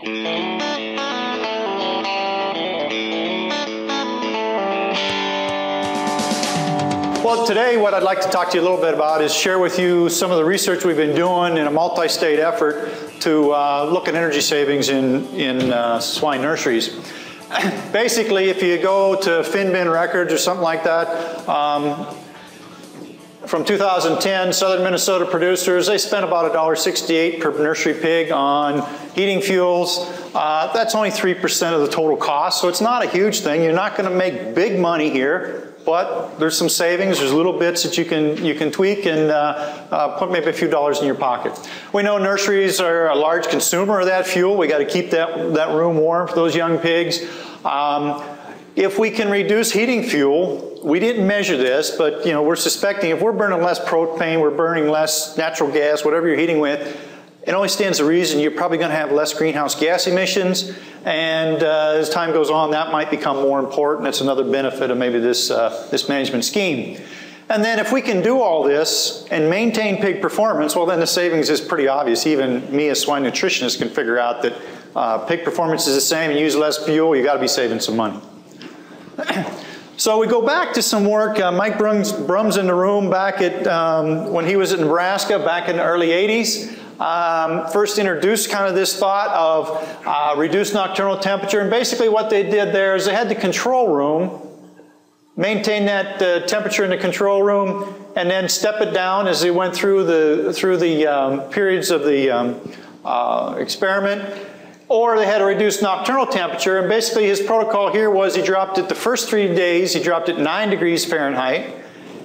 Well, today what I'd like to talk to you a little bit about is share with you some of the research we've been doing in a multi-state effort to look at energy savings in swine nurseries. Basically, if you go to FinBin records or something like that, from 2010, Southern Minnesota producers, they spent about $1.68 per nursery pig on heating fuels. That's only 3% of the total cost, so it's not a huge thing. You're not going to make big money here. But there's some savings, there's little bits that you can tweak and put maybe a few dollars in your pocket. We know nurseries are a large consumer of that fuel. We got to keep that room warm for those young pigs. If we can reduce heating fuel, we didn't measure this, but we're suspecting if we're burning less propane, we're burning less natural gas, whatever you're heating with, it only stands to reason you're probably going to have less greenhouse gas emissions, and as time goes on, that might become more important. It's another benefit of maybe this management scheme. And then if we can do all this and maintain pig performance, well, then the savings is pretty obvious. Even me as swine nutritionist can figure out that pig performance is the same and use less fuel, you got to be saving some money. So we go back to some work. Mike Brum's in the room back at when he was at Nebraska back in the early 80s. First introduced kind of this thought of reduced nocturnal temperature, and basically what they did there is they had the control room, maintain that temperature in the control room, and then step it down as they went through the periods of the experiment. Or they had a reduced nocturnal temperature, and basically his protocol here was he dropped it the first 3 days, he dropped it 9 degrees Fahrenheit,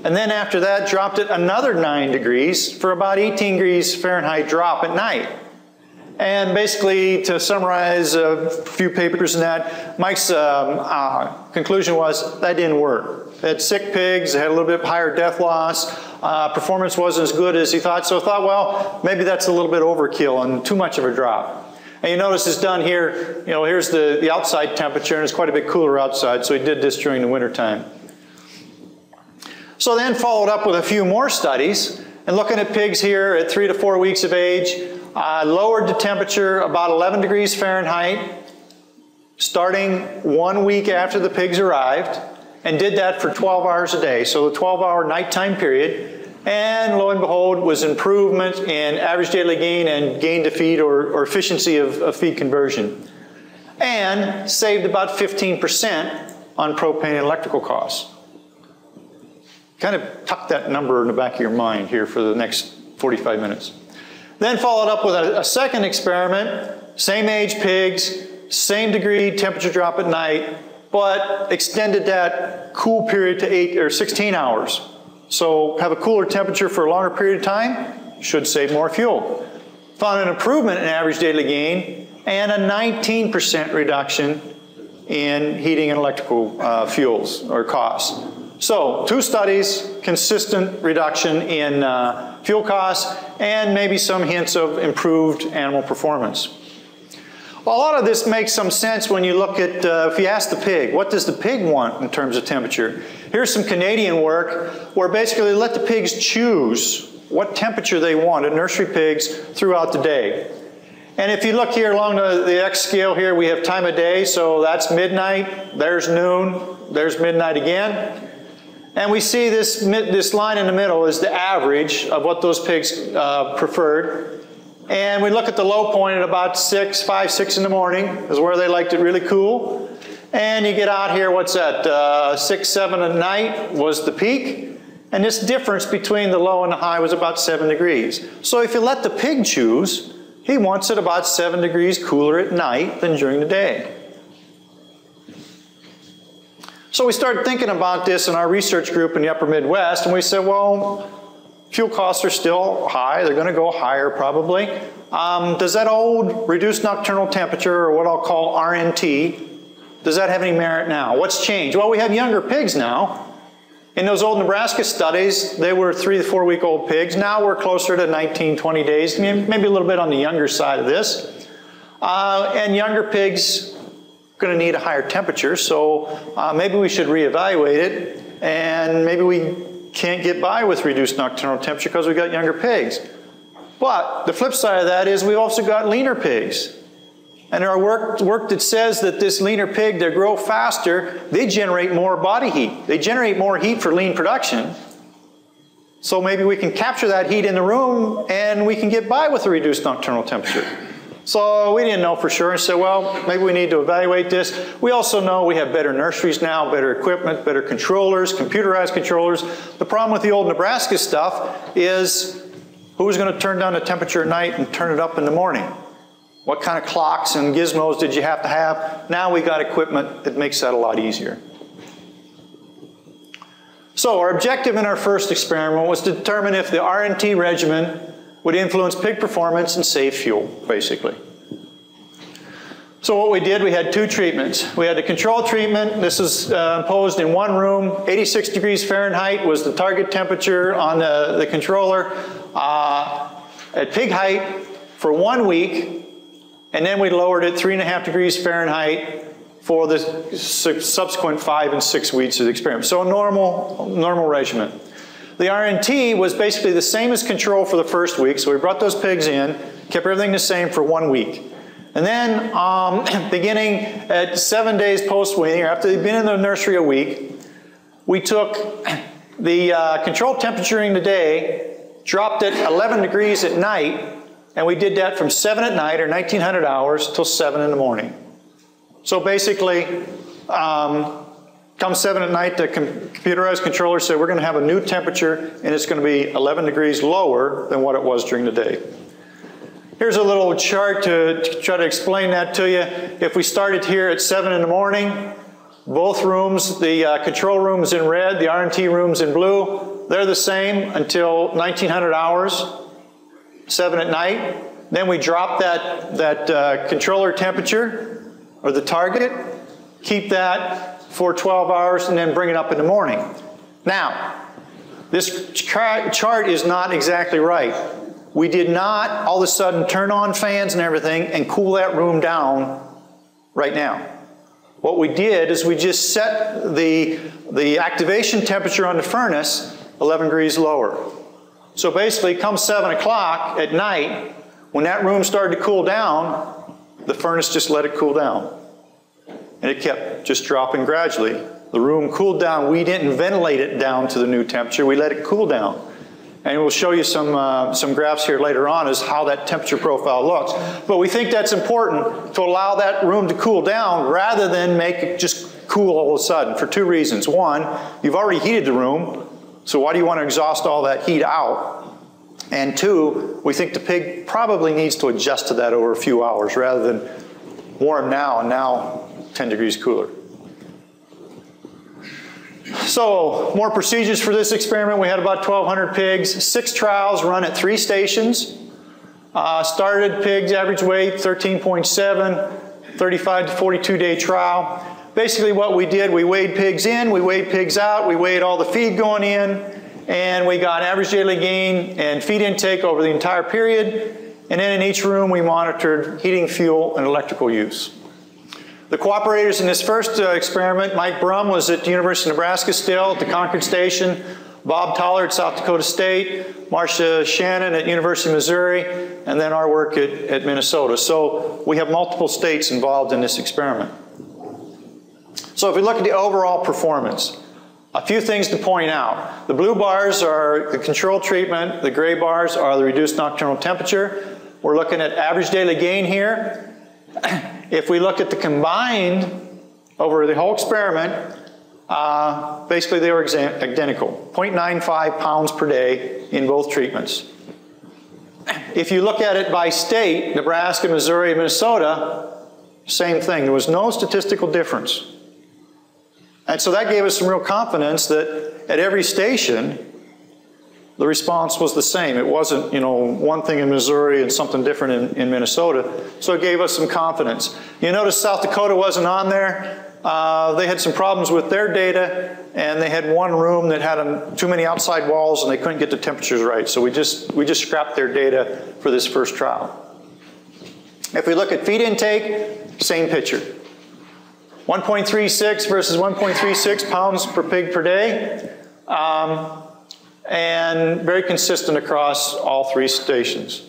and then after that dropped it another 9 degrees for about 18 degrees Fahrenheit drop at night. And basically, to summarize a few papers in that, Mike's conclusion was that didn't work. They had sick pigs, they had a little bit higher death loss, performance wasn't as good as he thought, so I thought, well, maybe that's a little bit overkill and too much of a drop. And you notice it's done here, here's the outside temperature, and it's quite a bit cooler outside, so he did this during the winter time. So then followed up with a few more studies, and looking at pigs here at 3 to 4 weeks of age, lowered the temperature about 11 degrees Fahrenheit, starting 1 week after the pigs arrived, and did that for 12 hours a day, so the 12-hour nighttime period. And lo and behold, was improvement in average daily gain and gain to feed or efficiency of feed conversion. And saved about 15% on propane and electrical costs. Kind of tuck that number in the back of your mind here for the next 45 minutes. Then followed up with a second experiment, same age pigs, same degree temperature drop at night, but extended that cool period to 8 or 16 hours. So have a cooler temperature for a longer period of time, should save more fuel. Found an improvement in average daily gain and a 19% reduction in heating and electrical fuels or costs. So 2 studies, consistent reduction in fuel costs, and maybe some hints of improved animal performance. Well, a lot of this makes some sense when you look at, if you ask the pig, what does the pig want in terms of temperature? Here's some Canadian work where basically they let the pigs choose what temperature they want at nursery pigs throughout the day. And if you look here along the X scale here, we have time of day, so that's midnight, there's noon, there's midnight again. And we see this line in the middle is the average of what those pigs preferred. And we look at the low point at about 5, 6 in the morning, is where they liked it really cool. And you get out here, what's that, 6, 7 at night was the peak. And this difference between the low and the high was about 7 degrees. So if you let the pig choose, he wants it about 7 degrees cooler at night than during the day. So we started thinking about this in our research group in the upper Midwest, and we said, well, fuel costs are still high. They're going to go higher probably. Does that old reduced nocturnal temperature, or what I'll call RNT, does that have any merit now? What's changed? Well, we have younger pigs now. In those old Nebraska studies, they were 3 to 4 week old pigs. Now we're closer to 19, 20 days, maybe a little bit on the younger side of this. And younger pigs going to need a higher temperature, so maybe we should reevaluate it, and maybe we can't get by with reduced nocturnal temperature because we've got younger pigs. But the flip side of that is we've also got leaner pigs. And our work that says that this leaner pig, they grow faster, they generate more body heat. They generate more heat for lean production. So maybe we can capture that heat in the room and we can get by with a reduced nocturnal temperature. So we didn't know for sure and said, well, maybe we need to evaluate this. We also know we have better nurseries now, better equipment, better controllers, computerized controllers. The problem with the old Nebraska stuff is who was going to turn down the temperature at night and turn it up in the morning? What kind of clocks and gizmos did you have to have? Now we got equipment that makes that a lot easier. So our objective in our first experiment was to determine if the RNT regimen would influence pig performance and save fuel, basically. So what we did, we had two treatments. We had the control treatment. This is imposed in one room. 86 degrees Fahrenheit was the target temperature on the controller at pig height for 1 week. And then we lowered it 3.5 degrees Fahrenheit for the subsequent 5 and 6 weeks of the experiment. So a normal regimen. The RNT was basically the same as control for the first week. So we brought those pigs in, kept everything the same for 1 week. And then beginning at 7 days post-weaning, or after they'd been in the nursery a week, we took the control temperature during the day, dropped it 11 degrees at night, and we did that from 7 at night, or 1900 hours, till 7 in the morning. So basically, come 7 at night, the computerized controller said we're going to have a new temperature, and it's going to be 11 degrees lower than what it was during the day. Here's a little chart to try to explain that to you. If we started here at 7 in the morning, both rooms, the control room is in red, the RNT room's in blue. They're the same until 1900 hours. 7 at night. Then we drop that controller temperature, or the target, keep that for 12 hours, and then bring it up in the morning. Now, this chart is not exactly right. We did not all of a sudden turn on fans and everything and cool that room down right now. What we did is we just set the activation temperature on the furnace 11 degrees lower. So basically, come 7 o'clock at night, when that room started to cool down, the furnace just let it cool down. And it kept just dropping gradually. The room cooled down. We didn't ventilate it down to the new temperature. We let it cool down. And we'll show you some graphs here later on as how that temperature profile looks. But we think that's important to allow that room to cool down rather than make it just cool all of a sudden for two reasons. One, you've already heated the room. So why do you want to exhaust all that heat out? And two, we think the pig probably needs to adjust to that over a few hours rather than warm now and now 10 degrees cooler. So more procedures for this experiment. We had about 1,200 pigs, 6 trials run at 3 stations. Started pigs, average weight 13.7, 35 to 42 day trial. Basically what we did, we weighed pigs in, we weighed pigs out, we weighed all the feed going in, and we got average daily gain and feed intake over the entire period. And then in each room we monitored heating, fuel, and electrical use. The cooperators in this first experiment, Mike Brum was at the University of Nebraska still at the Concord Station, Bob Toller at South Dakota State, Marcia Shannon at University of Missouri, and then our work at Minnesota. So we have multiple states involved in this experiment. So if we look at the overall performance, a few things to point out. The blue bars are the control treatment, the gray bars are the reduced nocturnal temperature. We're looking at average daily gain here. If we look at the combined over the whole experiment, basically they were identical, 0.95 pounds per day in both treatments. If you look at it by state, Nebraska, Missouri, Minnesota, same thing. There was no statistical difference. And so that gave us some real confidence that at every station, the response was the same. It wasn't, one thing in Missouri and something different in Minnesota. So it gave us some confidence. You notice South Dakota wasn't on there. They had some problems with their data, and they had one room that had too many outside walls, and they couldn't get the temperatures right. So we just scrapped their data for this first trial. If we look at feed intake, same picture. 1.36 versus 1.36 pounds per pig per day, and very consistent across all 3 stations.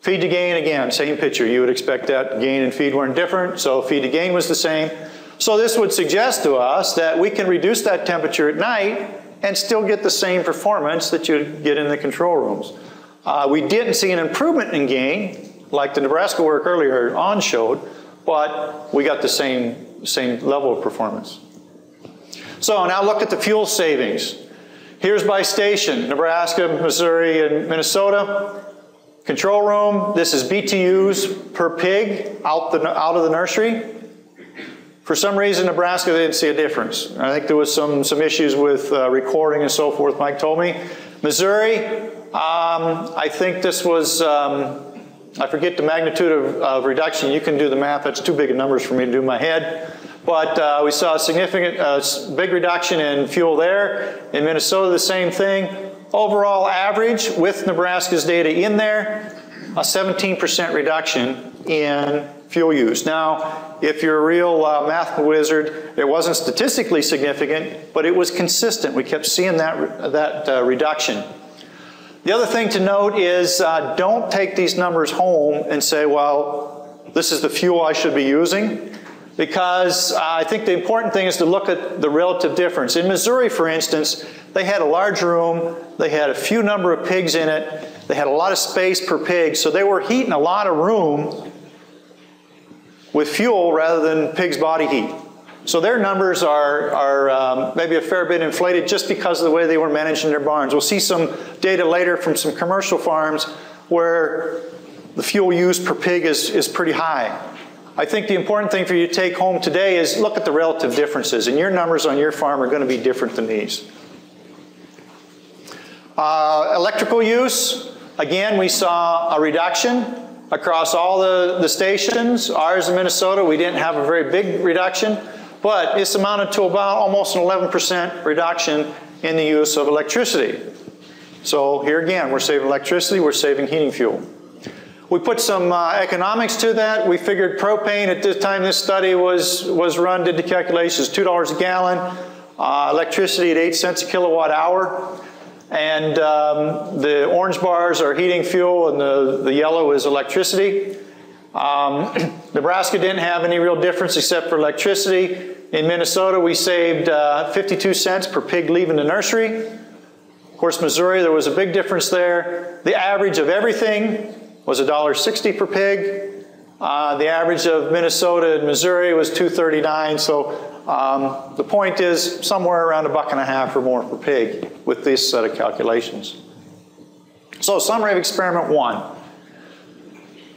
Feed to gain, again, same picture. You would expect that gain and feed weren't different, so feed to gain was the same. So this would suggest to us that we can reduce that temperature at night and still get the same performance that you'd get in the control rooms. We didn't see an improvement in gain, like the Nebraska work earlier on showed, but we got the same level of performance. So now look at the fuel savings. Here's by station, Nebraska, Missouri, and Minnesota. Control room, this is BTUs per pig out of the nursery. For some reason, Nebraska didn't see a difference. I think there was some issues with recording and so forth, Mike told me. Missouri, I think this was, I forget the magnitude of reduction. You can do the math. That's too big of numbers for me to do in my head. But we saw a significant, big reduction in fuel there. In Minnesota, the same thing. Overall average, with Nebraska's data in there, a 17% reduction in fuel use. Now, if you're a real math wizard, it wasn't statistically significant, but it was consistent. We kept seeing that reduction. The other thing to note is don't take these numbers home and say, well, this is the fuel I should be using. Because I think the important thing is to look at the relative difference. In Missouri, for instance, they had a large room, they had a few number of pigs in it, they had a lot of space per pig, so they were heating a lot of room with fuel rather than pig's body heat. So their numbers are maybe a fair bit inflated just because of the way they were managing their barns. We'll see some data later from some commercial farms where the fuel used per pig is pretty high. I think the important thing for you to take home today is look at the relative differences, and your numbers on your farm are going to be different than these. Electrical use, again, we saw a reduction across all the stations. Ours in Minnesota, we didn't have a very big reduction, but it's amounted to about almost an 11% reduction in the use of electricity. So here again, we're saving electricity, we're saving heating fuel. We put some economics to that. We figured propane at this time this study was run, did the calculations, $2 a gallon, electricity at 8 cents a kilowatt hour, and the orange bars are heating fuel and the yellow is electricity. Nebraska didn't have any real difference except for electricity. In Minnesota, we saved 52 cents per pig leaving the nursery. Of course, Missouri, there was a big difference there. The average of everything was $1.60 per pig. The average of Minnesota and Missouri was $2.39. So the point is somewhere around $1.50 or more per pig with this set of calculations. So summary of experiment 1.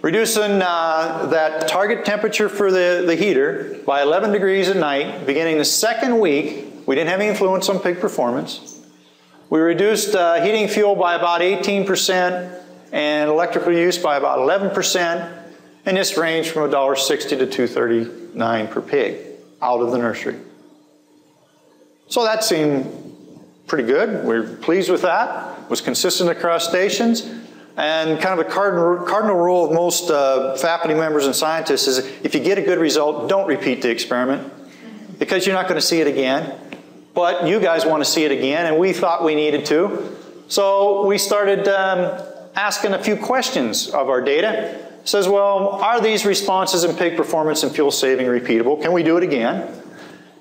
Reducing that target temperature for the heater by 11 degrees at night, beginning the second week. We didn't have any influence on pig performance. We reduced heating fuel by about 18%. And electrical use by about 11%, and this ranged from $1.60 to $2.39 per pig out of the nursery. So that seemed pretty good. We're pleased with that. It was consistent across stations, and kind of a cardinal rule of most faculty members and scientists is if you get a good result, don't repeat the experiment because you're not going to see it again. But you guys want to see it again, and we thought we needed to. So we started asking a few questions of our data. It says, well, are these responses in pig performance and fuel saving repeatable? Can we do it again?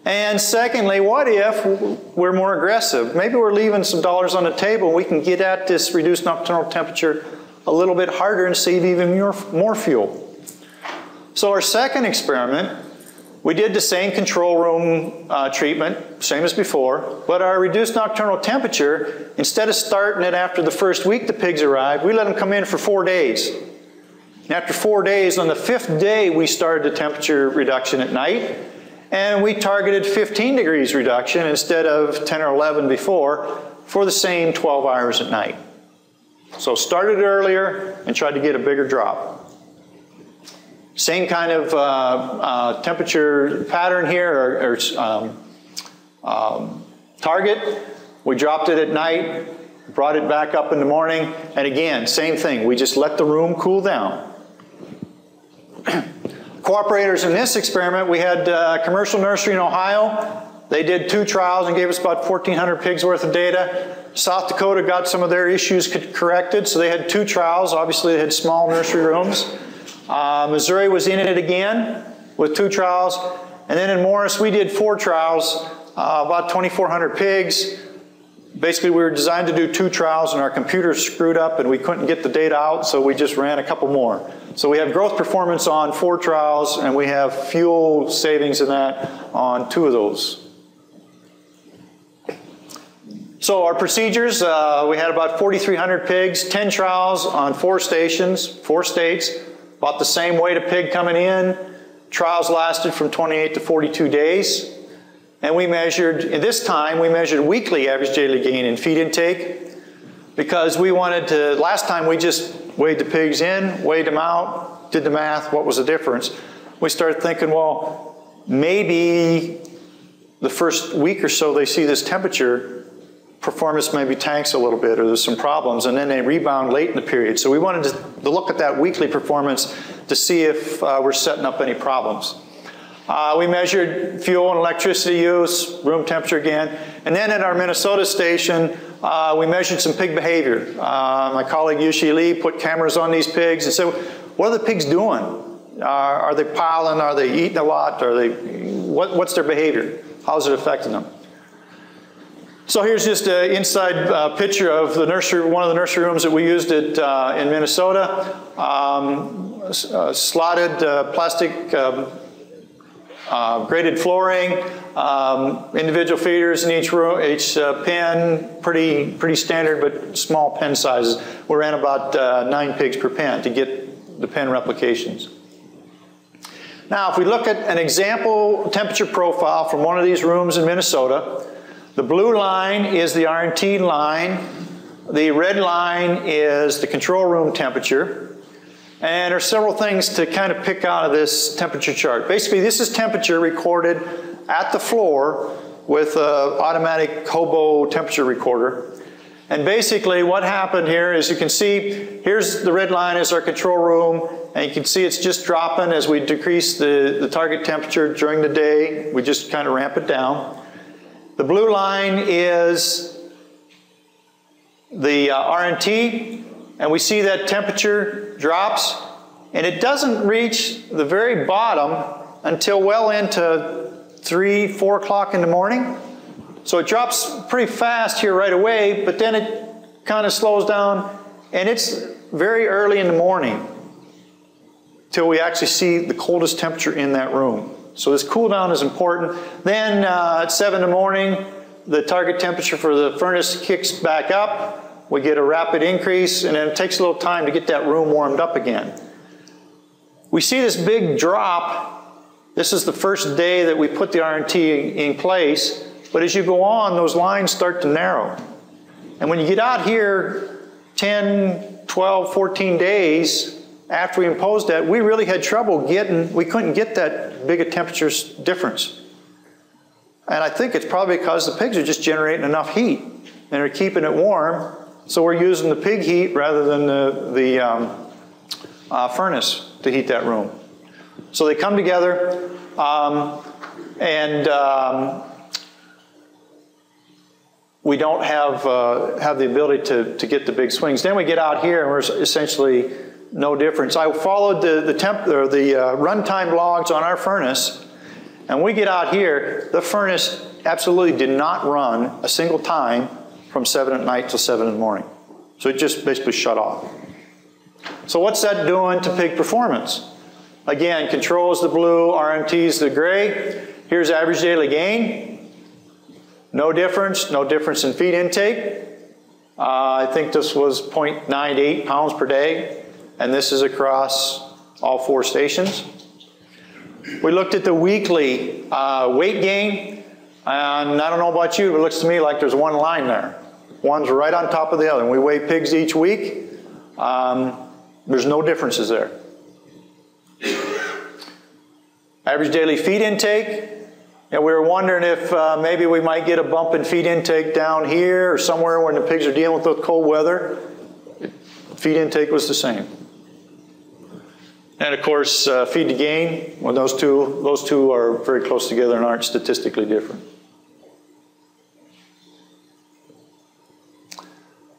And secondly, what if we're more aggressive? Maybe we're leaving some dollars on the table and we can get at this reduced nocturnal temperature a little bit harder and save even more fuel. So our second experiment, we did the same control room treatment, same as before, but our reduced nocturnal temperature, instead of starting it after the first week the pigs arrived, we let them come in for 4 days. And after 4 days, on the 5th day, we started the temperature reduction at night, and we targeted 15 degrees reduction instead of 10 or 11 before for the same 12 hours at night. So started earlier and tried to get a bigger drop. Same kind of temperature pattern here, target. We dropped it at night, brought it back up in the morning, and again, same thing. We just let the room cool down. Cooperators in this experiment, we had a commercial nursery in Ohio. They did 2 trials and gave us about 1,400 pigs worth of data. South Dakota got some of their issues corrected, so they had 2 trials. Obviously, they had small nursery rooms. Missouri was in it again with 2 trials. And then in Morris, we did 4 trials, about 2,400 pigs. Basically, we were designed to do 2 trials, and our computer screwed up, and we couldn't get the data out, so we just ran a couple more. So we have growth performance on 4 trials, and we have fuel savings in that on 2 of those. So our procedures, we had about 4,300 pigs, 10 trials on 4 stations, 4 states, about the same weight of pig coming in. Trials lasted from 28 to 42 days. And we measured, at this time, we measured weekly average daily gain in feed intake because we wanted to, last time we just weighed the pigs in, weighed them out, did the math, what was the difference? We started thinking, well, maybe the first week or so they see this temperature, performance maybe tanks a little bit or there's some problems, and then they rebound late in the period. So we wanted to look at that weekly performance to see if we're setting up any problems. We measured fuel and electricity use, room temperature again, and then at our Minnesota station, we measured some pig behavior. My colleague Yushi Lee put cameras on these pigs and said, what are the pigs doing? Are they piling? Are they eating a lot? Are they, what's their behavior? How's it affecting them? So here's just an inside picture of the nursery, one of the nursery rooms that we used in Minnesota. Slotted plastic graded flooring, individual feeders in each room, each pen, pretty standard but small pen sizes. We ran about 9 pigs per pen to get the pen replications. Now if we look at an example temperature profile from one of these rooms in Minnesota, the blue line is the R&T line, the red line is the control room temperature, and there are several things to kind of pick out of this temperature chart. Basically, this is temperature recorded at the floor with an automatic hobo temperature recorder. And basically what happened here is you can see, here's the red line is our control room, and you can see it's just dropping as we decrease the target temperature during the day. We just kind of ramp it down. The blue line is the R&T, and we see that temperature drops, and it doesn't reach the very bottom until well into 3, 4 o'clock in the morning. So it drops pretty fast here right away, but then it kind of slows down, and it's very early in the morning till we actually see the coldest temperature in that room. So this cool down is important. Then at 7 in the morning, the target temperature for the furnace kicks back up. We get a rapid increase, and then it takes a little time to get that room warmed up again. We see this big drop. This is the first day that we put the R&T in place, but as you go on, those lines start to narrow. And when you get out here 10, 12, 14 days after we imposed that, we really had trouble we couldn't get that big a temperature difference. And I think it's probably because the pigs are just generating enough heat and they're keeping it warm, so we're using the pig heat rather than the furnace to heat that room. So they come together we don't have the ability to get the big swings. Then we get out here and we're essentially no difference. I followed the runtime logs on our furnace, and we get out here, the furnace absolutely did not run a single time from 7 at night till 7 in the morning. So it just basically shut off. So what's that doing to pig performance? Again, control is the blue, R&T is the gray. Here's average daily gain. No difference in feed intake. I think this was 0.98 pounds per day. And this is across all 4 stations. We looked at the weekly weight gain, and I don't know about you, but it looks to me like there's one line there. One's right on top of the other. And we weigh pigs each week. There's no differences there. Average daily feed intake. And we were wondering if maybe we might get a bump in feed intake down here or somewhere when the pigs are dealing with the cold weather. Feed intake was the same. And of course, feed to gain, well, those two are very close together and aren't statistically different.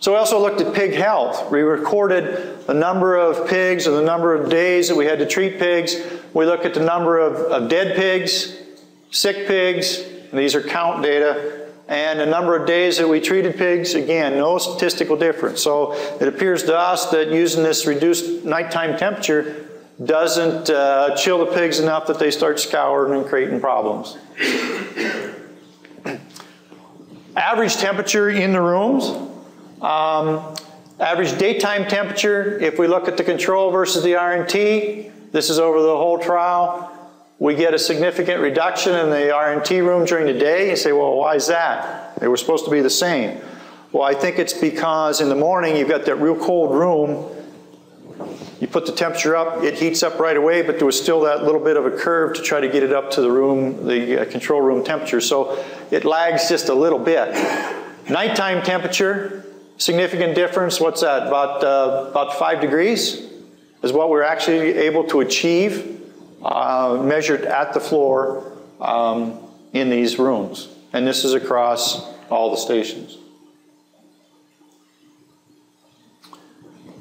So we also looked at pig health. We recorded the number of pigs or the number of days that we had to treat pigs. We looked at the number of dead pigs, sick pigs, and these are count data, and the number of days that we treated pigs. Again, no statistical difference. So it appears to us that using this reduced nighttime temperature doesn't chill the pigs enough that they start scouring and creating problems. Average temperature in the rooms. Average daytime temperature, if we look at the control versus the RNT, this is over the whole trial, we get a significant reduction in the RNT room during the day. You say, well, why is that? They were supposed to be the same. Well, I think it's because in the morning you've got that real cold room. You put the temperature up, it heats up right away, but there was still that little bit of a curve to try to get it up to the room, the control room temperature. So it lags just a little bit. Nighttime temperature, significant difference. What's that? About 5 degrees is what we're actually able to achieve, measured at the floor in these rooms. And this is across all the stations.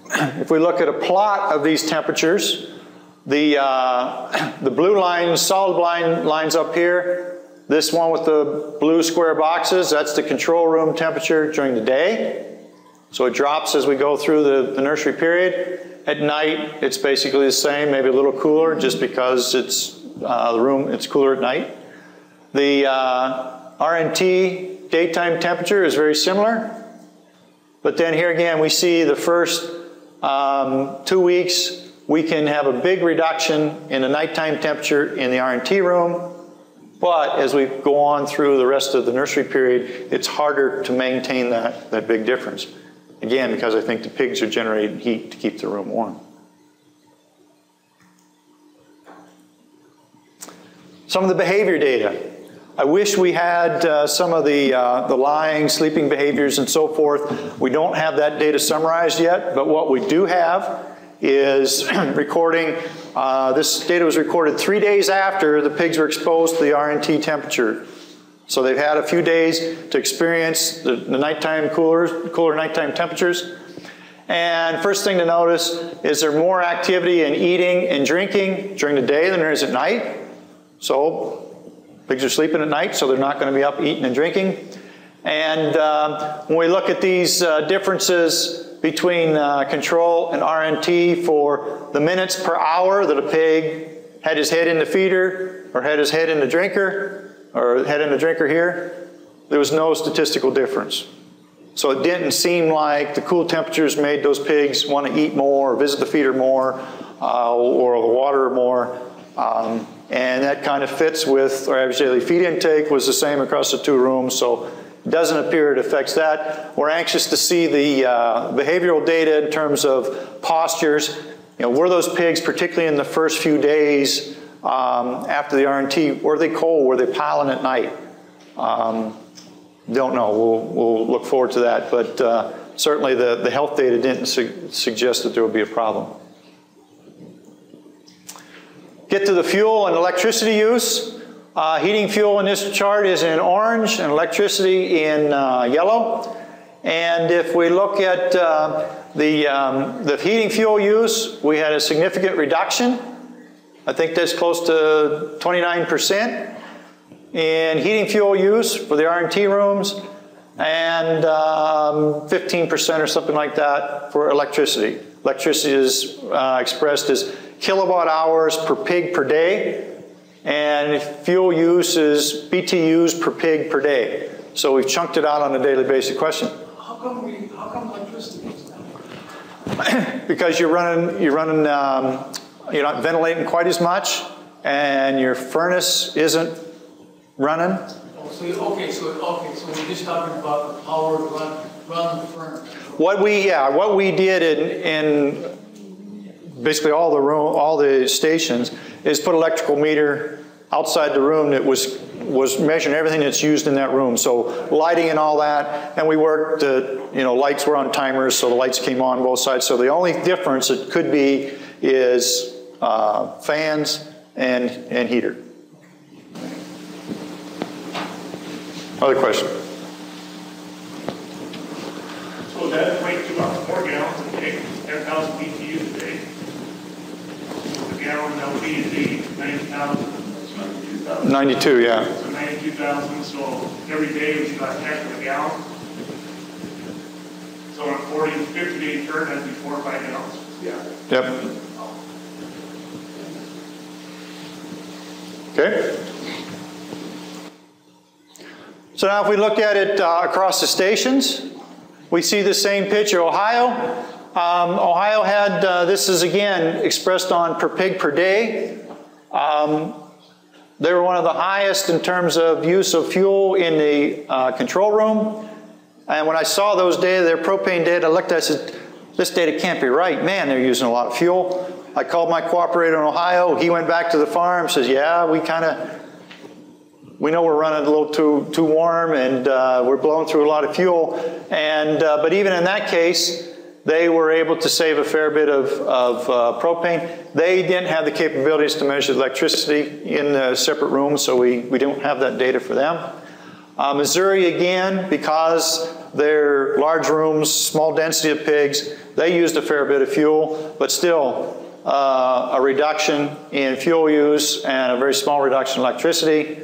If we look at a plot of these temperatures, the blue line, solid line lines up here. This one with the blue square boxes, that's the control room temperature during the day. So it drops as we go through the nursery period. At night, it's basically the same, maybe a little cooler, just because it's it's cooler at night. The RNT daytime temperature is very similar. But then here again, we see the first 2 weeks, we can have a big reduction in the nighttime temperature in the RNT room, but as we go on through the rest of the nursery period, it's harder to maintain that big difference. Again, because I think the pigs are generating heat to keep the room warm. Some of the behavior data. I wish we had some of the lying, sleeping behaviors and so forth. We don't have that data summarized yet, but what we do have is recording. This data was recorded 3 days after the pigs were exposed to the RNT temperature. So they've had a few days to experience the nighttime cooler nighttime temperatures. And first thing to notice is there more activity in eating and drinking during the day than there is at night. So pigs are sleeping at night, so they're not going to be up eating and drinking. And when we look at these differences between control and RNT for the minutes per hour that a pig had his head in the feeder or had his head in the drinker, or head in the drinker here, there was no statistical difference. So it didn't seem like the cool temperatures made those pigs want to eat more or visit the feeder more or the water more. And that kind of fits with our average daily feed intake was the same across the 2 rooms, so it doesn't appear it affects that. We're anxious to see the behavioral data in terms of postures. Were those pigs, particularly in the first few days after the RNT, were they cold? Were they piling at night? Don't know. We'll look forward to that, but certainly the health data didn't suggest that there would be a problem. Get to the fuel and electricity use. Heating fuel in this chart is in orange and electricity in yellow. And if we look at the heating fuel use, we had a significant reduction. I think that's close to 29% in heating fuel use for the RNT rooms, and 15% or something like that for electricity. Electricity is expressed as kilowatt hours per pig per day, and fuel use is BTUs per pig per day. So we've chunked it out on a daily basis. Question? How come electricity is down? Because you're not ventilating quite as much, and your furnace isn't running. Oh, so we're just talking about the power to run the furnace. What we did in basically all the stations is put electrical meter outside the room that was measuring everything that's used in that room. So lighting and all that, and we worked, lights were on timers, so the lights came on both sides. So the only difference it could be is fans and heater. So Other question? So that equates to about 4 gallons a day, 10,000 BTUs a day. A gallon LP is 90,000. 92, yeah. So 92,000, so every day we got half of a gallon. So on a 40 to 50 day turn, that'd be 4 or 5 gallons. Yeah. Yep. Okay. So now if we look at it across the stations, we see the same picture. Ohio. Ohio had, this is again expressed on per pig per day. They were one of the highest in terms of use of fuel in the control room. And when I saw those data, their propane data, I looked at it, I said, this data can't be right. Man, they're using a lot of fuel. I called my cooperator in Ohio. He went back to the farm, says, yeah, we know we're running a little too warm, and we're blowing through a lot of fuel. And but even in that case, they were able to save a fair bit of propane. They didn't have the capabilities to measure electricity in a separate room, so we don't have that data for them. Missouri, again, because they're large rooms, small density of pigs, they used a fair bit of fuel, but still a reduction in fuel use and a very small reduction in electricity.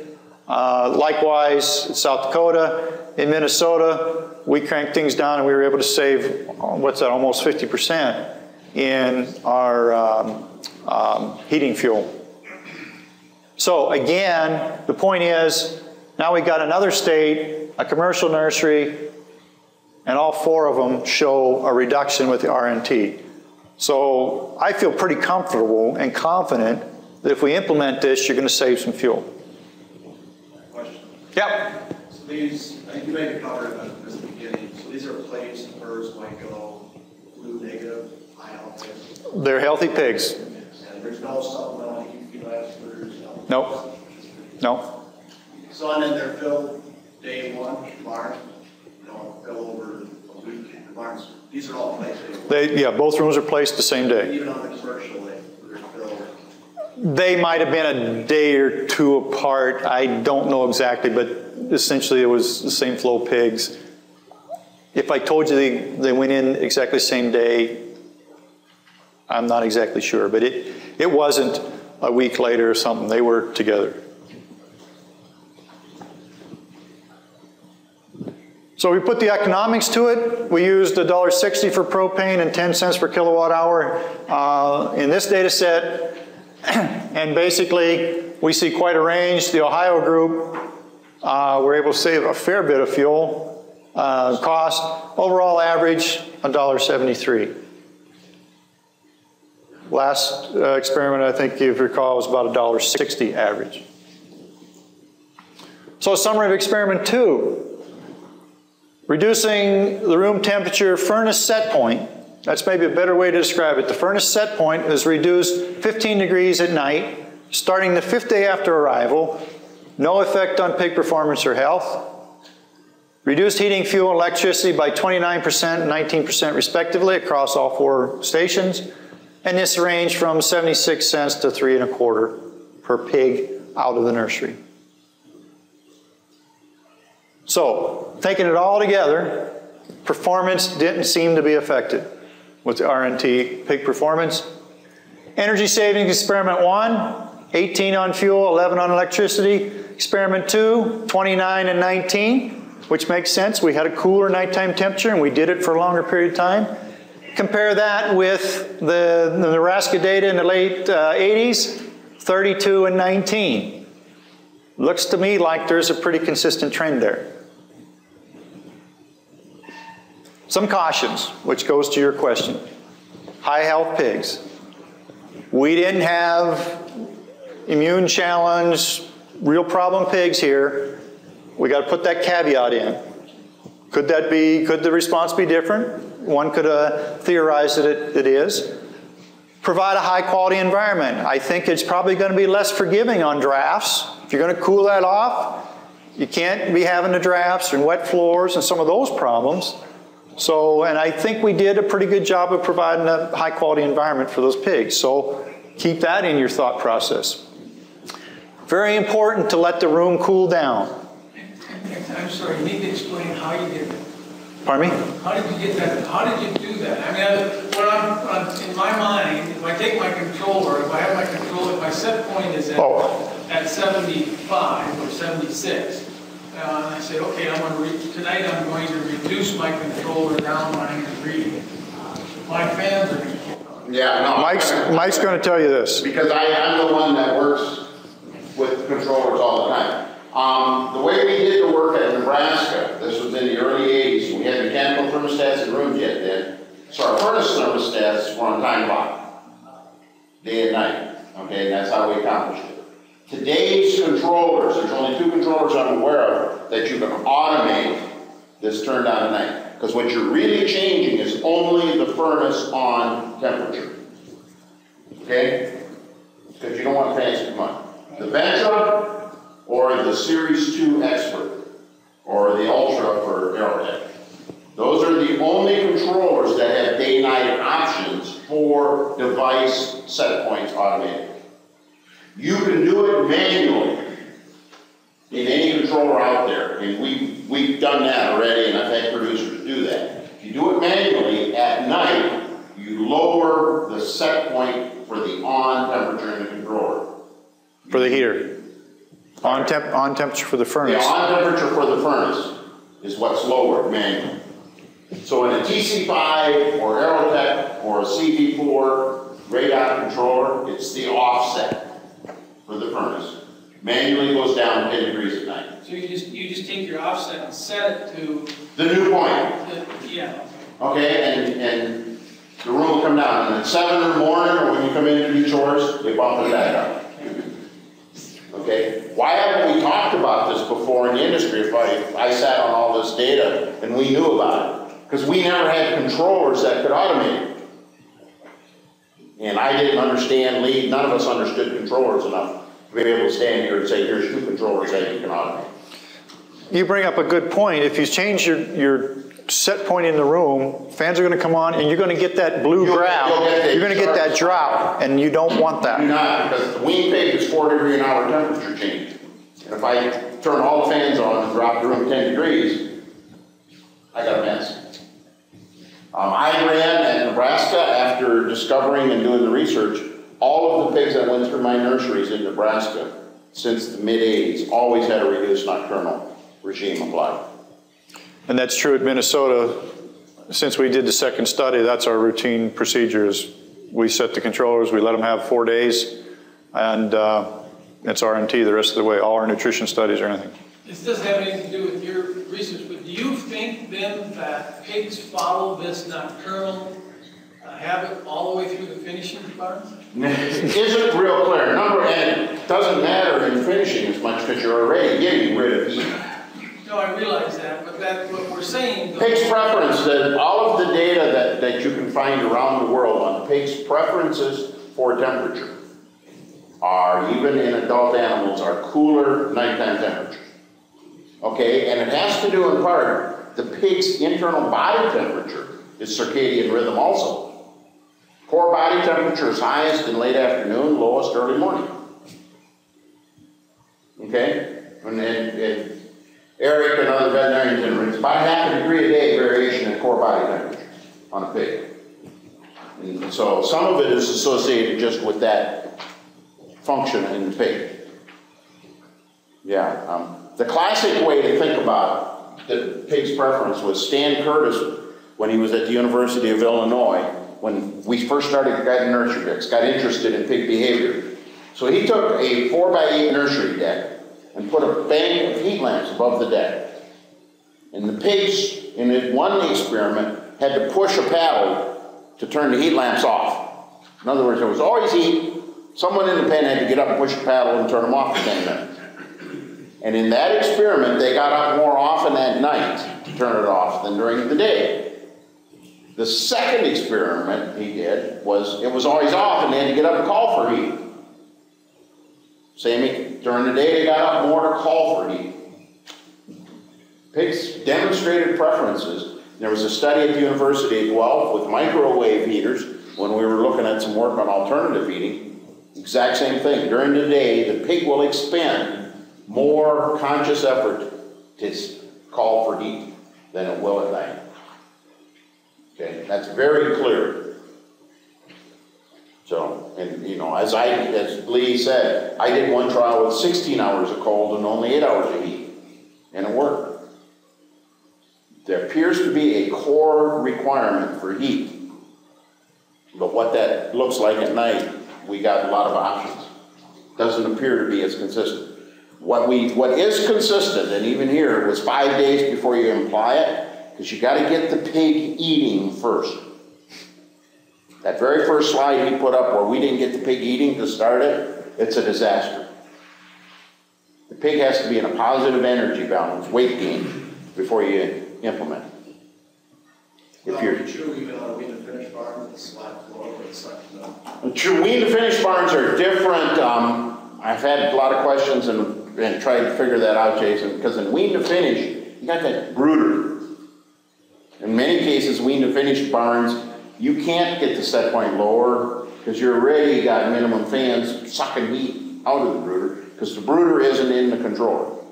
Likewise, South Dakota, in Minnesota, we cranked things down and we were able to save, what's that, almost 50% in our heating fuel. So again, the point is, now we've got another state, a commercial nursery, and all 4 of them show a reduction with the RNT. So I feel pretty comfortable and confident that if we implement this, you're going to save some fuel. Question. Yep. So these, I think you made a comment about this at the beginning. So these are plates the birds might go blue negative, ion pigs. They're healthy pigs. And there's no supplemental heat feed laboratories. Nope. No. So and then they're filled day 1, barn, fill over a week, the barns. These are all placed day 1. Yeah, both rooms are placed the same day. Even on the commercial, they're filled. They might have been a day or 2 apart. I don't know exactly, but essentially it was the same flow of pigs. If I told you they went in exactly the same day, I'm not exactly sure, but it wasn't a week later or something. They were together. So we put the economics to it. We used $1.60 for propane and 10 cents per kilowatt hour in this data set. And basically, we see quite a range. The Ohio group were able to save a fair bit of fuel cost. Overall average, $1.73. Last experiment, I think, if you recall, was about $1.60 average. So a summary of experiment 2. Reducing the room temperature furnace set point, that's maybe a better way to describe it. The furnace set point is reduced 15 degrees at night, starting the 5th day after arrival. No effect on pig performance or health. Reduced heating fuel and electricity by 29% and 19% respectively across all 4 stations. And this ranged from 76 cents to 3 1/4 per pig out of the nursery. So, taking it all together, performance didn't seem to be affected with the RNT pig performance. Energy savings, experiment 1, 18 on fuel, 11 on electricity. Experiment 2, 29 and 19, which makes sense. We had a cooler nighttime temperature and we did it for a longer period of time. Compare that with the Nebraska data in the late 80s, 32 and 19. Looks to me like there's a pretty consistent trend there. Some cautions, which goes to your question. High health pigs. We didn't have immune challenge, real problem pigs here. We got to put that caveat in. Could the response be different? One could theorize that it is. Provide a high quality environment. I think it's probably going to be less forgiving on drafts. If you're going to cool that off, you can't be having the drafts and wet floors and some of those problems. So, and I think we did a pretty good job of providing a high quality environment for those pigs. So keep that in your thought process. Very important to let the room cool down. I'm sorry, you need to explain how you did it. Pardon me? How did you get that? How did you do that? I mean, in my mind, if I take my controller, if I have my controller, if my set point is at 75 or 76, and I say, okay, tonight I'm going to reduce my controller down 9 degrees. My fans are going to kick on. Yeah, no. Mike's going to tell you this. Because I'm the one that works with controllers all the time. The way we did the work at Nebraska, this was in the early 80s, we had mechanical thermostats in rooms yet then, so our furnace thermostats were on time clock, day and night, okay, and that's how we accomplished it. Today's controllers, there's only 2 controllers I'm aware of that you can automate this turn down at night, because what you're really changing is only the furnace on temperature, okay, because you don't want fans to come on. The Ventra, or the Series 2 Expert, or the Ultra for Aerotech. Those are the only controllers that have day-night options for device set points automated. You can do it manually in any controller out there, and we've done that already, and I've had producers do that. If you do it manually at night, you lower the set point for the on temperature in the controller. For the heater. On temperature for the furnace. The on temperature for the furnace is what's lowered manually. So in a TC5 or Aerotech or a CV4 radar controller, it's the offset for the furnace. Manually goes down 10 degrees at night. So you just take your offset and set it to the new point. Yeah. Okay, and the room will come down, and at 7 in the morning, or when you come in to do chores, you bump it back up. Okay, why haven't we talked about this before in the industry if I sat on all this data and we knew about it? Because we never had controllers that could automate it. And I didn't understand lead, none of us understood controllers enough to be able to stand here and say, here's 2 controllers that you can automate. You bring up a good point. If you change your set point in the room, fans are going to come on and you're going to get that blue graph. You're going to get that drop, and you don't want that. Do not, because the wean pig is 4 degree an hour temperature change. And if I turn all the fans on and drop the room 10 degrees, I got a mess. I ran at Nebraska after discovering and doing the research. All of the pigs that went through my nurseries in Nebraska since the mid-80s always had a reduced nocturnal regime applied. And that's true at Minnesota. Since we did the second study, that's our routine procedure is we set the controllers, we let them have 4 days, and it's RMT the rest of the way, all our nutrition studies or anything. This doesn't have anything to do with your research, but do you think then that pigs follow this nocturnal habit all the way through the finishing department? Isn't real clear. And it doesn't matter in finishing as much because you're already getting rid of heat. No, I realize that, but that's what we're saying. Pig's preference, that all of the data that you can find around the world on pig's preferences for temperature are, even in adult animals, are cooler nighttime temperatures. Okay, and it has to do in part, the pig's internal body temperature is circadian rhythm also. Core body temperature is highest in late afternoon, lowest early morning. Okay, and Eric and other veterinarians, it's about 0.5 degree a day variation in core body temperature on a pig. And so some of it is associated just with that function in the pig. Yeah, the classic way to think about the pig's preference was Stan Curtis when he was at the University of Illinois, when we first started getting nursery picks, got interested in pig behavior. So he took a 4x8 nursery deck and put a bank of heat lamps above the deck. And the pigs, in one experiment, had to push a paddle to turn the heat lamps off. In other words, there was always heat. Someone in the pen had to get up and push a paddle and turn them off for 10 minutes. And in that experiment, they got up more often at night to turn it off than during the day. The second experiment he did was, it was always off and they had to get up and call for heat. Same, during the day they got up more to call for heat. Pigs demonstrated preferences. There was a study at the University of Guelph with microwave heaters when we were looking at some work on alternative heating. Exact same thing. During the day, the pig will expend more conscious effort to call for heat than it will at night. Okay, that's very clear. So, and you know, as Lee said, I did one trial with 16 hours of cold and only 8 hours of heat, and it worked. There appears to be a core requirement for heat, but what that looks like at night, we got a lot of options. Doesn't appear to be as consistent. What is consistent, and even here, was 5 days before you imply it, because you got to get the pig eating first. That very first slide he put up where we didn't get the pig eating to start it, it's a disaster. The pig has to be in a positive energy balance, weight gain, before you implement. If you're true, even on a wean to finish barn with a slack floor or a slack no. True, wean to finish barns are different. I've had a lot of questions and tried to figure that out, Jason, because in wean to finish, you got that brooder. In many cases, wean to finish barns, you can't get the set point lower because you already got minimum fans sucking heat out of the brooder because the brooder isn't in the controller.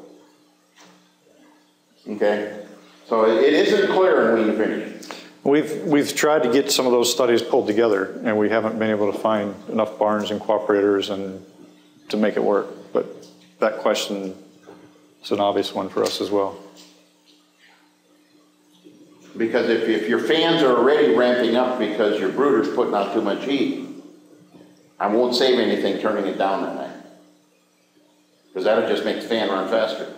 Okay? So it isn't clear in wean to finish. We've tried to get some of those studies pulled together, and we haven't been able to find enough barns and cooperators and to make it work. But that question is an obvious one for us as well. Because if your fans are already ramping up because your brooder's putting out too much heat, I won't save anything turning it down at night. Because that'll just make the fan run faster.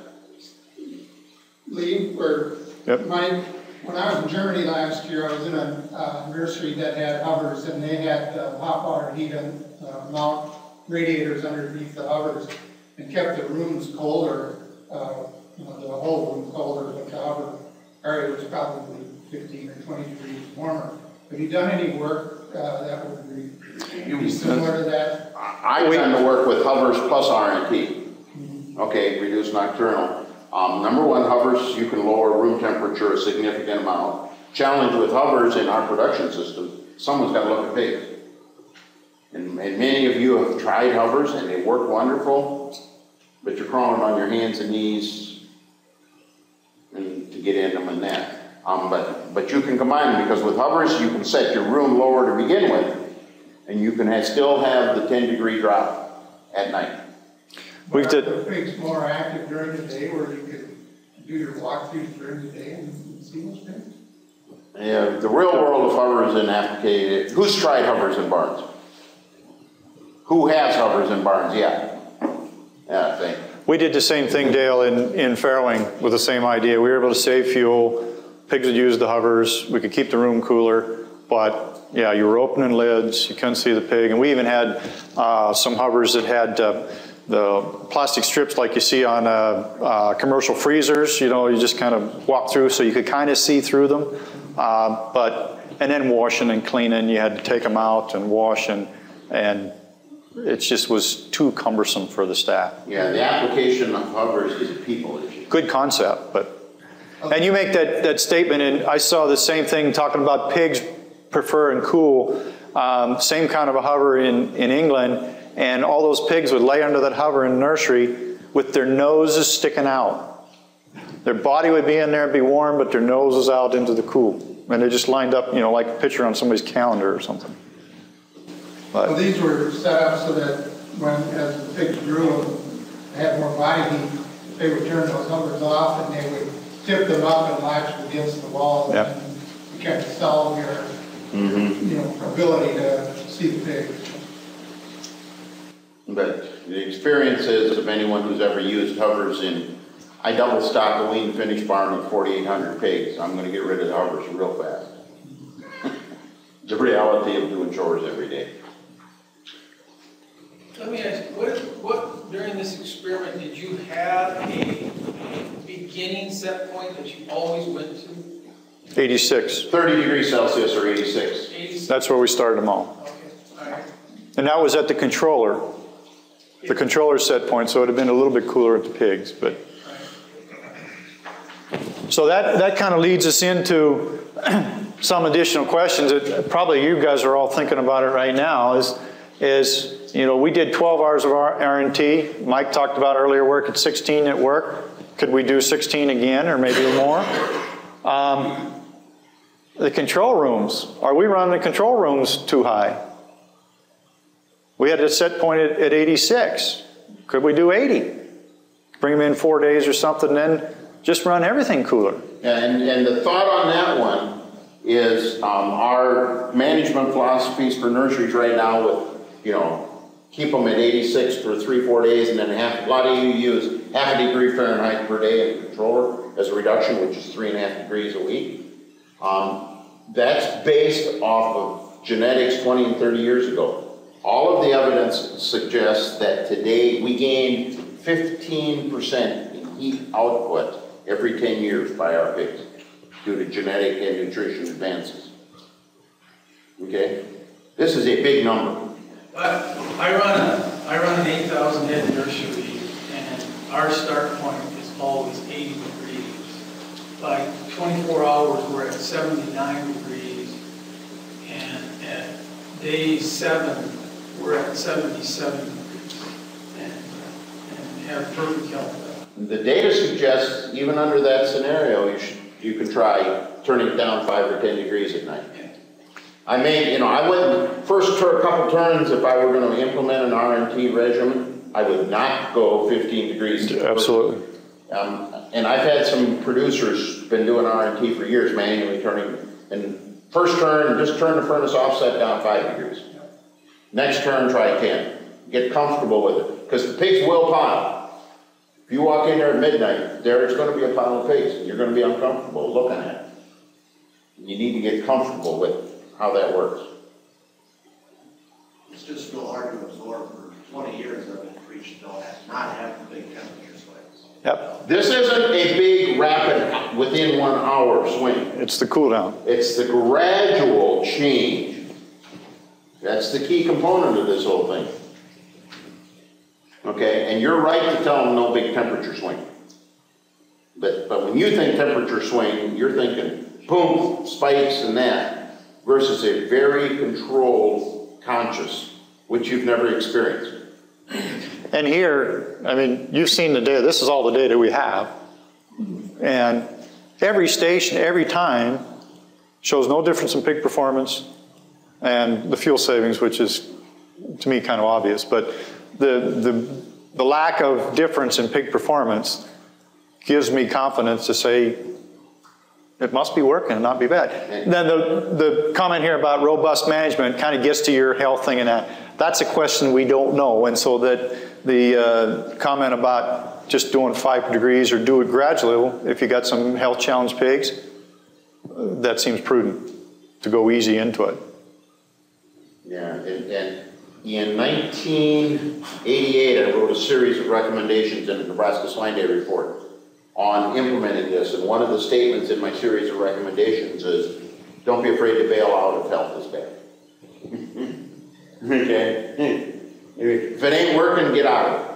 Lee, when I was in Germany last year, I was in a nursery that had hovers, and they had hot water heat and mount radiators underneath the hovers, and kept the rooms colder, the whole room colder, but the hover area was probably 15 or 20 degrees warmer. Have you done any work that would be similar to that? I've done the work with hovers plus RNT. Okay, reduce nocturnal. Number one, hovers, you can lower room temperature a significant amount. Challenge with hovers in our production system, someone's got to look at pigs. And many of you have tried hovers and they work wonderful, but you're crawling on your hands and knees and to get in them and that. But you can combine them because with hovers you can set your room lower to begin with, and you can still have the 10-degree drop at night. Are the pigs more active during the day, where you could do your walkthroughs during the day and see those pigs? Yeah, the real world of hovers in applicated. Who's tried hovers in barns? Who has hovers in barns? Yeah, I think. We did the same thing, Dale, in farrowing with the same idea. We were able to save fuel. Pigs would use the hovers. We could keep the room cooler, but yeah, you were opening lids. You couldn't see the pig. And we even had some hovers that had the plastic strips like you see on commercial freezers. You know, you just kind of walk through so you could kind of see through them. And then washing and cleaning, you had to take them out and wash, and it just was too cumbersome for the staff. Yeah, the application of hovers is a people issue. Good concept, but, and you make that statement, and I saw the same thing talking about pigs prefer and cool, same kind of a hover in England, and all those pigs would lay under that hover in the nursery with their noses sticking out. Their body would be in there, be warm, but their nose was out into the cool. And they just lined up, you know, like a picture on somebody's calendar or something. But, well, these were set up so that as the pigs grew and had more body heat, they would turn those hovers off and they would tip them up and latch against the wall. Yep. And you kind of solve your ability to see the pigs. But the experiences of anyone who's ever used hovers in, I double stocked a wean finish barn with 4,800 pigs. I'm going to get rid of the hovers real fast. The reality of doing chores every day. Let me ask you, what during this experiment did you have a beginning set point that you always went to? 86. 30 degrees Celsius or 86. 86. That's where we started them all. Okay, all right. And that was at the controller. The controller set point, so it would have been a little bit cooler at the pigs, but. So that kind of leads us into some additional questions that probably you guys are all thinking about it right now is you know, we did 12 hours of R&T. Mike talked about earlier work at 16 at work. Could we do 16 again or maybe more? The control rooms, are we running the control rooms too high? We had a set point at 86. Could we do 80? Bring them in 4 days or something, then just run everything cooler. And the thought on that one is our management philosophies for nurseries right now with, you know, keep them at 86 for 3-4 days and then a lot of you use half a degree Fahrenheit per day in the controller as a reduction, which is 3.5 degrees a week. That's based off of genetics 20 and 30 years ago. All of the evidence suggests that today we gained 15% in heat output every 10 years by our pigs due to genetic and nutrition advances. Okay? This is a big number. I run an 8,000 head nursery, and our start point is always 80 degrees. By 24 hours, we're at 79 degrees, and at day 7, we're at 77 degrees, and have perfect health. The data suggests even under that scenario, you can try turning it down 5 or 10 degrees at night. I wouldn't first turn a couple turns if I were going to implement an R&T regimen. I would not go 15 degrees. Absolutely. And I've had some producers been doing R&T for years, manually turning, and first turn, just turn the furnace offset down 5 degrees. Next turn, try 10. Get comfortable with it, because the pigs will pile. If you walk in there at midnight, there's going to be a pile of pigs, and you're going to be uncomfortable looking at it. You need to get comfortable with how that works. It's just real hard to absorb. For 20 years I've been preaching not having big temperature swings. Yep. This isn't a big rapid within 1 hour swing. It's the cool down. It's the gradual change. That's the key component of this whole thing. Okay, and you're right to tell them no big temperature swing. But when you think temperature swing, you're thinking boom, spikes and that, versus a very controlled, conscious, which you've never experienced. And here, I mean, you've seen the data. This is all the data we have. And every station, every time, shows no difference in pig performance and the fuel savings, which is, to me, kind of obvious. But the lack of difference in pig performance gives me confidence to say it must be working and not be bad. Then the comment here about robust management kind of gets to your health thing and that's a question we don't know. And so that the comment about just doing 5 degrees or do it gradually, if you got some health challenged pigs, that seems prudent to go easy into it. Yeah, and in 1988, I wrote a series of recommendations in the Nebraska Swine Day report on implementing this, and one of the statements in my series of recommendations is, don't be afraid to bail out if health is bad. Okay? If it ain't working, get out of it.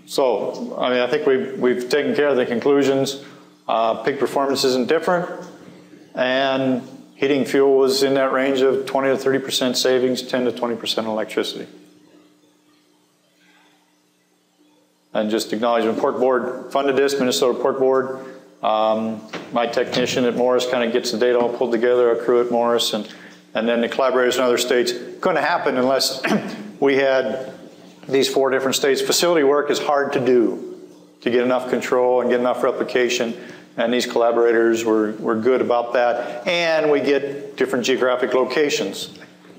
So, I mean, I think we've taken care of the conclusions. Pig performance isn't different, and heating fuel was in that range of 20 to 30% savings, 10 to 20% electricity. And just acknowledgement, Pork Board funded this, Minnesota Pork Board. My technician at Morris kind of gets the data all pulled together, a crew at Morris, and then the collaborators in other states. Couldn't happen unless we had these 4 different states. Facility work is hard to do, to get enough control and get enough replication, and these collaborators were good about that. And we get different geographic locations.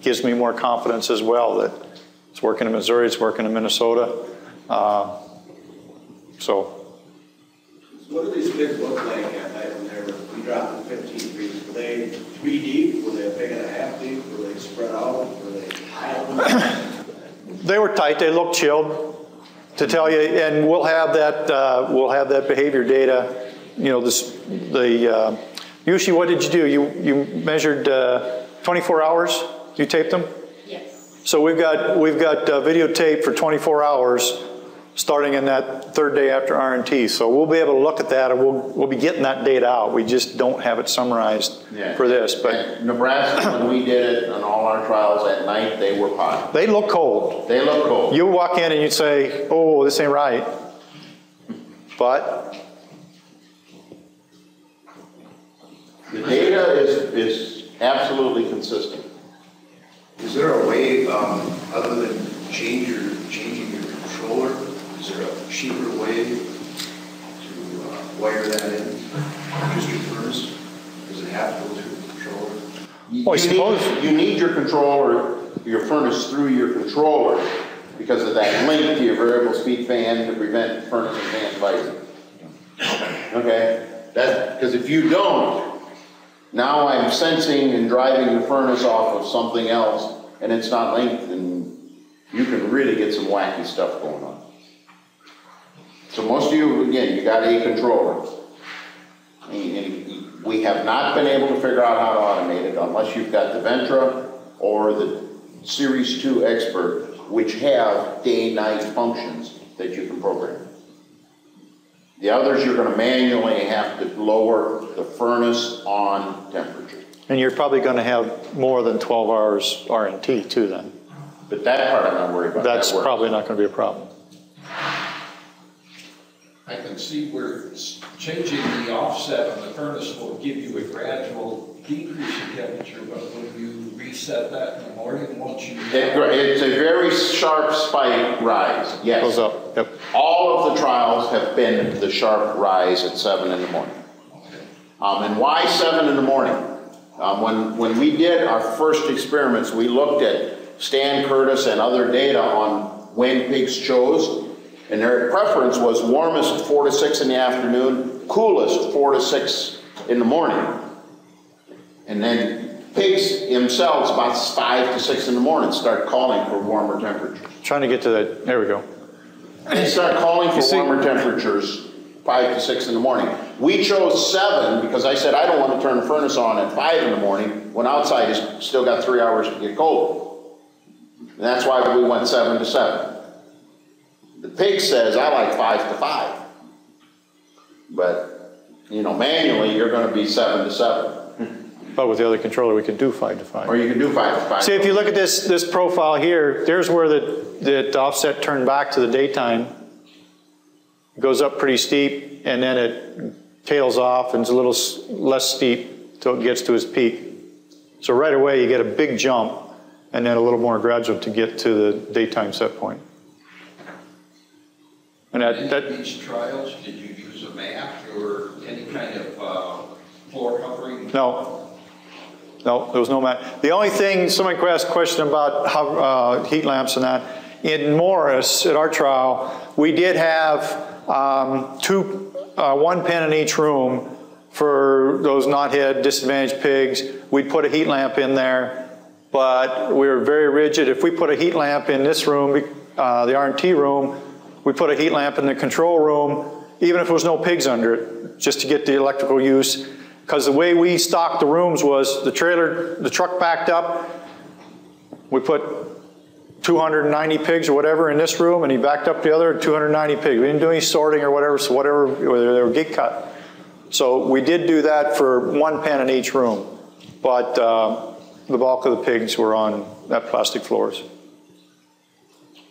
Gives me more confidence as well that it's working in Missouri, it's working in Minnesota. So what do these pigs look like at night when we drop them 15 degrees? Were they 3 deep? Were they a pig and a half deep? Were they spread out? Were they piled? they were tight. They looked chilled, to tell you. And we'll have that behavior data. You know, Yushi, what did you do? You measured 24 hours. You taped them. Yes. So we've got videotape for 24 hours. Starting in that 3rd day after R&T. So we'll be able to look at that, and we'll be getting that data out. We just don't have it summarized for this. But at Nebraska, when we did it on all our trials at night, they were hot. They look cold. They look cold. You walk in and you'd say, oh, this ain't right. But The data is absolutely consistent. Is there a way, other than changing your controller, is there a cheaper way to wire that in? Just your furnace? Does it have to go through the controller? You need your controller, your furnace through your controller because of that link to your variable speed fan to prevent furnace and fan fighting. Okay? Because if you don't, now I'm sensing and driving the furnace off of something else and it's not linked, and you can really get some wacky stuff going on. So most of you, again, you got a controller. And we have not been able to figure out how to automate it unless you've got the Ventra or the Series 2 Expert, which have day-night functions that you can program. The others, you're going to manually have to lower the furnace on temperature. And you're probably going to have more than 12 hours R&T too then. But that part I'm not worried about. That's probably not going to be a problem. I can see where changing the offset on the furnace will give you a gradual decrease in temperature, but when you reset that in the morning, once you... It's a very sharp spike rise, yes. Goes up, yep. All of the trials have been the sharp rise at 7 in the morning. Okay. And why 7 in the morning? When we did our first experiments, we looked at Stan Curtis and other data on when pigs chose, and their preference was warmest 4 to 6 in the afternoon, coolest 4 to 6 in the morning. And then pigs themselves, about 5 to 6 in the morning, start calling for warmer temperatures. Trying to get to that, there we go. They start calling for warmer temperatures 5 to 6 in the morning. We chose 7 because I said I don't want to turn the furnace on at 5 in the morning when outside it's still got 3 hours to get cold. And that's why we went 7 to 7. The pig says I like 5 to 5. But, you know, manually you're going to be 7 to 7. But with the other controller, we could do 5 to 5. Or you can do 5 to 5. See, if you look at this profile here, there's where the offset turned back to the daytime. It goes up pretty steep, and then it tails off and it's a little less steep till it gets to its peak. So right away, you get a big jump, and then a little more gradual to get to the daytime set point. And in these trials, did you use a mat or any kind of floor covering? No. No, there was no mat. The only thing, somebody asked a question about how heat lamps and that. In Morris, at our trial, we did have one pen in each room for those knothead disadvantaged pigs. We'd put a heat lamp in there, but we were very rigid. If we put a heat lamp in this room, the R&T room, we put a heat lamp in the control room, even if there was no pigs under it, just to get the electrical use. Because the way we stocked the rooms was the truck backed up, we put 290 pigs or whatever in this room, and he backed up the other 290 pigs. We didn't do any sorting or whatever, so whatever, they were gate cut. So we did do that for one pen in each room, but the bulk of the pigs were on that plastic floors.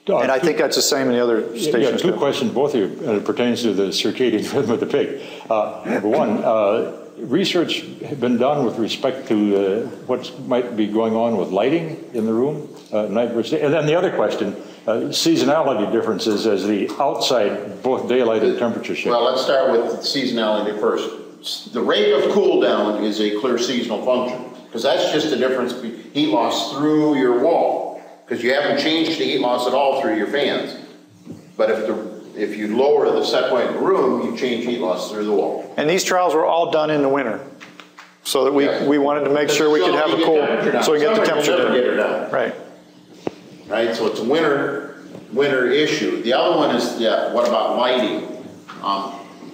And I think that's the same in the other stations. Yeah, two questions, both of you, and it pertains to the circadian rhythm of the pig. Number one, research has been done with respect to what might be going on with lighting in the room, night versus day. And then the other question, seasonality differences as the outside, both daylight and temperature shift. Well, let's start with seasonality first. The rate of cool down is a clear seasonal function, because that's just the difference between heat loss through your wall, because you haven't changed the heat loss at all through your fans. But if you lower the set point in the room, you change heat loss through the wall. And these trials were all done in the winter, so that we wanted to make sure we could have a cool, so we get the temperature down. Right. Right, so it's a winter issue. The other one is, what about lighting?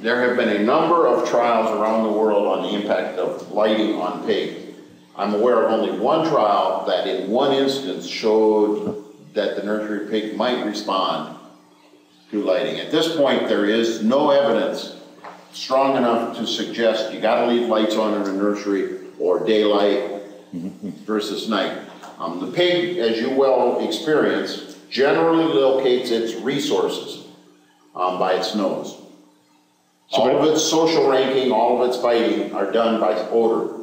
There have been a number of trials around the world on the impact of lighting on pig. I'm aware of only one trial that in one instance showed that the nursery pig might respond to lighting. At this point, there is no evidence strong enough to suggest you gotta leave lights on in a nursery or daylight versus night. The pig, as you well experience, generally locates its resources by its nose. All of its social ranking, all of its fighting are done by odor.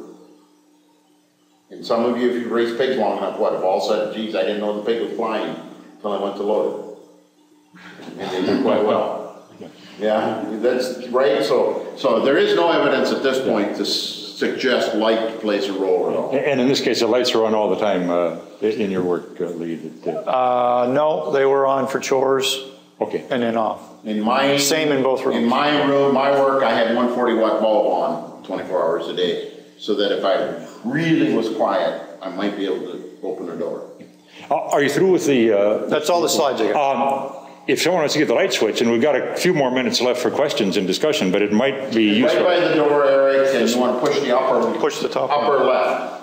And some of you, if you've raised pigs long enough, have all said, geez, I didn't know the pig was flying until I went to load it. And they do quite well. Yeah, that's right. So there is no evidence at this point to suggest light plays a role at all. And in this case, the lights are on all the time in your work, Lee? No, they were on for chores. Okay. And then off. Same in both rooms. In my room, my work, I had 140 watt bulb on 24 hours a day, so that if I really was quiet, I might be able to open the door. Are you through with the... That's all the slides I got. If someone wants to get the light switch, and we've got a few more minutes left for questions and discussion, but it might be useful. Right by the door, Eric, and you want to push the upper left.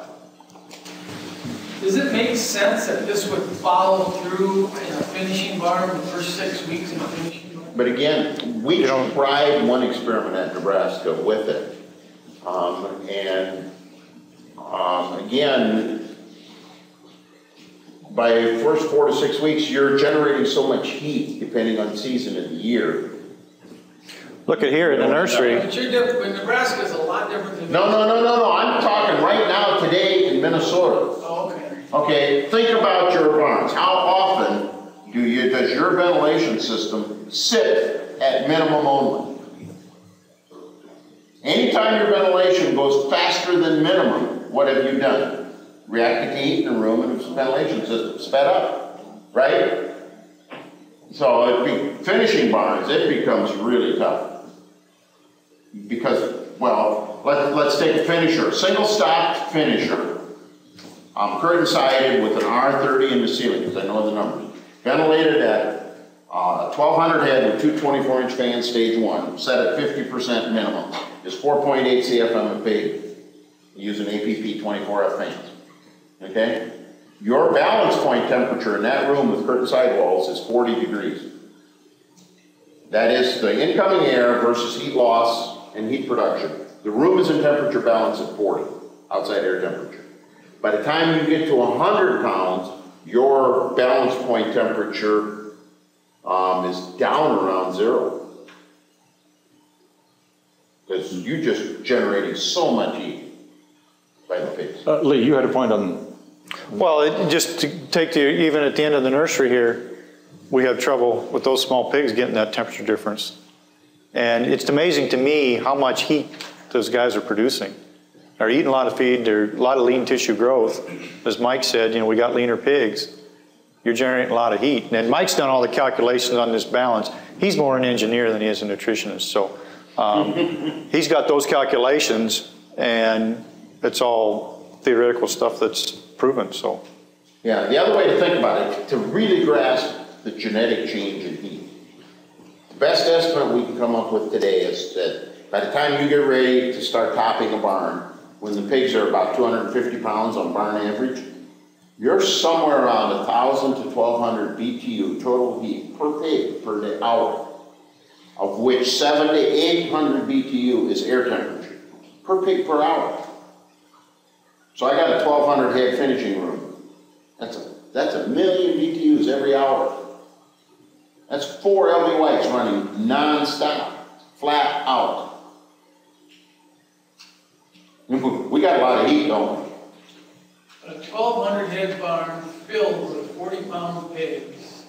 Does it make sense that this would follow through in a finishing barn the first 6 weeks in a finishing barn? But again, we tried one experiment at Nebraska with it. Again, by the first 4 to 6 weeks, you're generating so much heat, depending on season of the year. Look at here in the nursery. But you're different, but Nebraska is a lot different than... No. I'm talking right now, today in Minnesota. Oh, okay. Okay, think about your barns. How often does your ventilation system sit at minimum only? Anytime your ventilation goes faster than minimum, what have you done? Reacted to heat in the room and the ventilation system sped up, right? So finishing barns, it becomes really tough. Because, well, let's take a finisher, single stocked finisher, curtain sided with an R30 in the ceiling, because I know the numbers. Ventilated at 1200 head with two 24-inch fans, stage 1, set at 50% minimum, is 4.8 CFM a pig, using APP 24F fans. Okay? Your balance point temperature in that room with curtain side walls is 40 degrees. That is the incoming air versus heat loss and heat production. The room is in temperature balance at 40, outside air temperature. By the time you get to 100 pounds, your balance point temperature is down around 0. Because you're just generating so much heat by the pigs. Lee, you had a point on... Well, just to take to even at the end of the nursery here, we have trouble with those small pigs getting that temperature difference. And it's amazing to me how much heat those guys are producing. They're eating a lot of feed, there's a lot of lean tissue growth. As Mike said, we got leaner pigs. You're generating a lot of heat. And Mike's done all the calculations on this balance. He's more an engineer than he is a nutritionist. So he's got those calculations, and it's all theoretical stuff that's proven. So yeah, the other way to think about it, to really grasp the genetic change in heat, the best estimate we can come up with today is that by the time you get ready to start topping a barn, when the pigs are about 250 pounds on barn average, you're somewhere around 1,000 to 1,200 BTU total heat per pig per day hour, of which 700 to 800 BTU is air temperature per pig per hour. So I got a 1,200 head finishing room. That's a million BTUs every hour. That's 4 LB whites running non-stop, flat out. We got a lot of heat, don't we? A 1,200 head barn filled with 40-pound pigs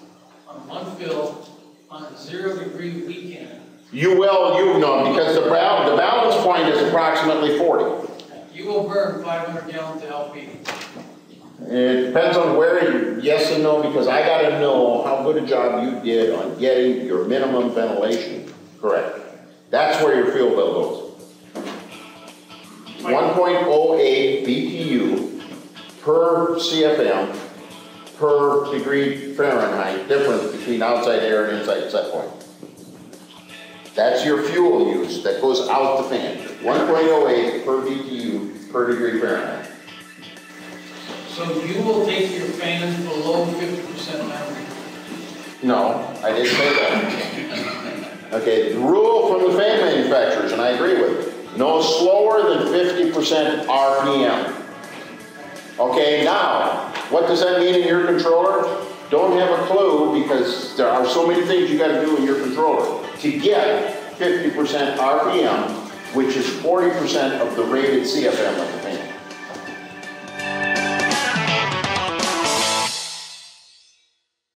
on one fill on a 0-degree weekend. You know, because the balance point is approximately 40. You will burn 500 gallons of LP. It depends on where, yes and no, because I got to know how good a job you did on getting your minimum ventilation correct. That's where your fuel bill goes. 1.08 BTU per CFM per degree Fahrenheit difference between outside air and inside set point. That's your fuel use that goes out the fan. 1.08 per BTU per degree Fahrenheit. So you will take your fans below 50% now? No, I didn't say that. Okay, the rule from the fan manufacturers, and I agree with it, no slower than 50% RPM. Okay, now, what does that mean in your controller? Don't have a clue, because there are so many things you got to do in your controller to get 50% RPM, which is 40% of the rated CFM limit.